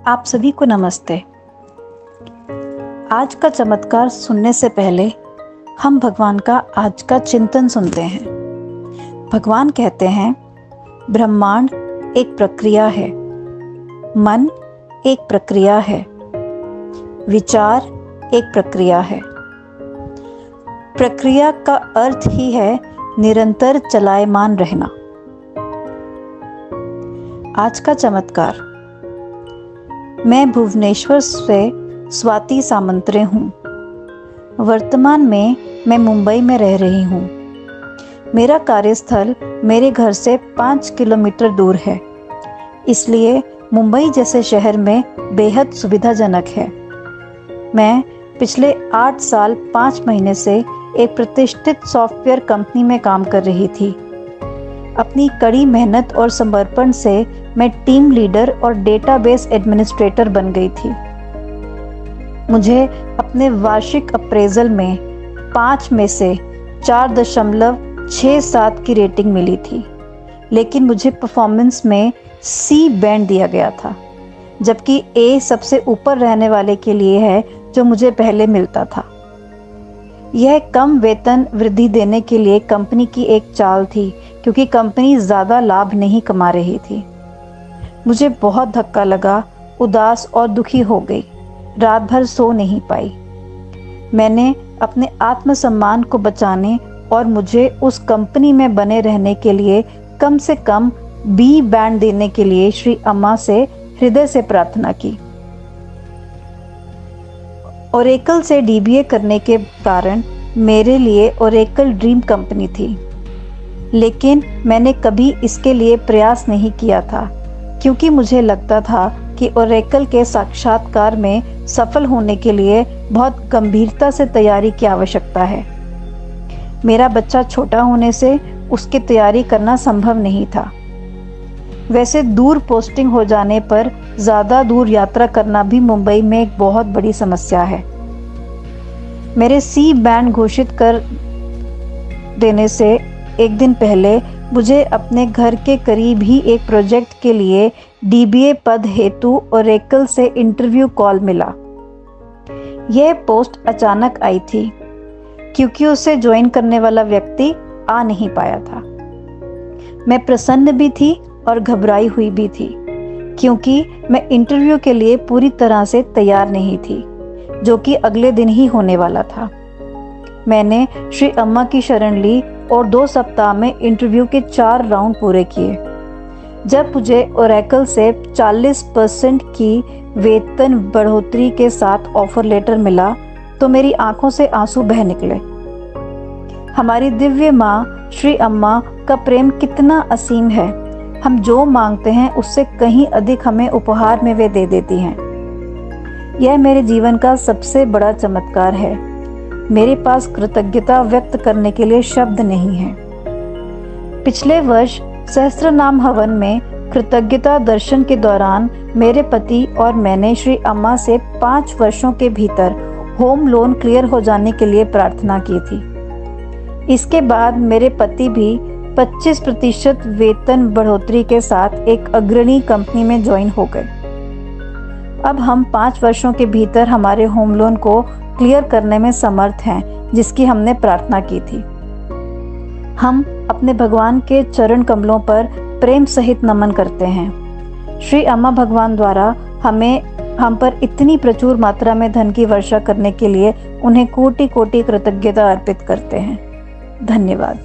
आप सभी को नमस्ते। आज का चमत्कार सुनने से पहले हम भगवान का आज का चिंतन सुनते हैं। भगवान कहते हैं, ब्रह्मांड एक प्रक्रिया है, मन एक प्रक्रिया है, विचार एक प्रक्रिया है। प्रक्रिया का अर्थ ही है निरंतर चलायमान रहना। आज का चमत्कार। मैं भुवनेश्वर से स्वाति सामंतरे हूँ। वर्तमान में मैं मुंबई में रह रही हूँ। मेरा कार्यस्थल मेरे घर से 5 किलोमीटर दूर है, इसलिए मुंबई जैसे शहर में बेहद सुविधाजनक है। मैं पिछले 8 साल 5 महीने से एक प्रतिष्ठित सॉफ्टवेयर कंपनी में काम कर रही थी। अपनी कड़ी मेहनत और समर्पण से मैं टीम लीडर और डेटाबेस एडमिनिस्ट्रेटर बन गई थी। मुझे अपने वार्षिक अप्रेजल में 5 में से 4.67 की रेटिंग मिली थी, लेकिन मुझे परफॉर्मेंस में सी बैंड दिया गया था, जबकि ए सबसे ऊपर रहने वाले के लिए है, जो मुझे पहले मिलता था। यह कम वेतन वृद्धि देने के लिए कंपनी की एक चाल थी, क्योंकि कंपनी ज़्यादा लाभ नहीं कमा रही थी। मुझे बहुत धक्का लगा, उदास और दुखी हो गई। रात भर सो नहीं पाई। मैंने अपने आत्मसम्मान को बचाने और मुझे उस कंपनी में बने रहने के लिए कम से कम बी बैंड देने के लिए श्री अम्मा से हृदय से प्रार्थना की। ओरेकल से डीबीए करने के कारण मेरे लिए ओरेकल ड्रीम कंपनी थी, लेकिन मैंने कभी इसके लिए प्रयास नहीं किया था, क्योंकि मुझे लगता था कि ओरेकल के साक्षात्कार में सफल होने के लिए बहुत गंभीरता से तैयारी की आवश्यकता है। मेरा बच्चा छोटा होने से उसकी तैयारी करना संभव नहीं था। वैसे दूर पोस्टिंग हो जाने पर ज़्यादा दूर यात्रा करना भी मुंबई में एक बहुत बड़ी समस्या है। मेरे सी बैंड घोषित कर देने से एक दिन पहले मुझे अपने घर के करीब ही एक प्रोजेक्ट के लिए डीबीए पद हेतु ओरेकल से इंटरव्यू कॉल मिला। यह पोस्ट अचानक आई थी, क्योंकि उसे ज्वाइन करने वाला व्यक्ति आ नहीं पाया था। मैं प्रसन्न भी थी और घबराई हुई भी थी, क्योंकि मैं इंटरव्यू के लिए पूरी तरह से तैयार नहीं थी, जो कि अगले दिन ही होने वाला था। मैंने श्री अम्मा की शरण ली और 2 सप्ताह में इंटरव्यू के 4 राउंड पूरे किए। जब मुझे ओरेकल से 40% की वेतन बढ़ोतरी के साथ ऑफर लेटर मिला, तो मेरी आंखों से आंसू बह निकले। हमारी दिव्य माँ श्री अम्मा का प्रेम कितना असीम है। हम जो मांगते हैं उससे कहीं अधिक हमें उपहार में वे दे देती हैं। यह मेरे जीवन का सबसे बड़ा चमत्कार है। मेरे पास कृतज्ञता व्यक्त करने के लिए शब्द नहीं है। पिछले वर्ष सहस्त्रनाम हवन में कृतज्ञता दर्शन के दौरान मेरे पति और मैंने श्री अम्मा से 5 वर्षों के भीतर होम लोन क्लियर हो जाने के लिए प्रार्थना की थी। इसके बाद मेरे पति भी 25% वेतन बढ़ोतरी के साथ एक अग्रणी कंपनी में ज्वाइन हो गए। अब हम 5 वर्षों के भीतर हमारे होम लोन को क्लियर करने में समर्थ हैं, जिसकी हमने प्रार्थना की थी। हम अपने भगवान के चरण कमलों पर प्रेम सहित नमन करते हैं। श्री अम्मा भगवान द्वारा हम पर इतनी प्रचुर मात्रा में धन की वर्षा करने के लिए उन्हें कोटि कोटि कृतज्ञता अर्पित करते हैं। धन्यवाद।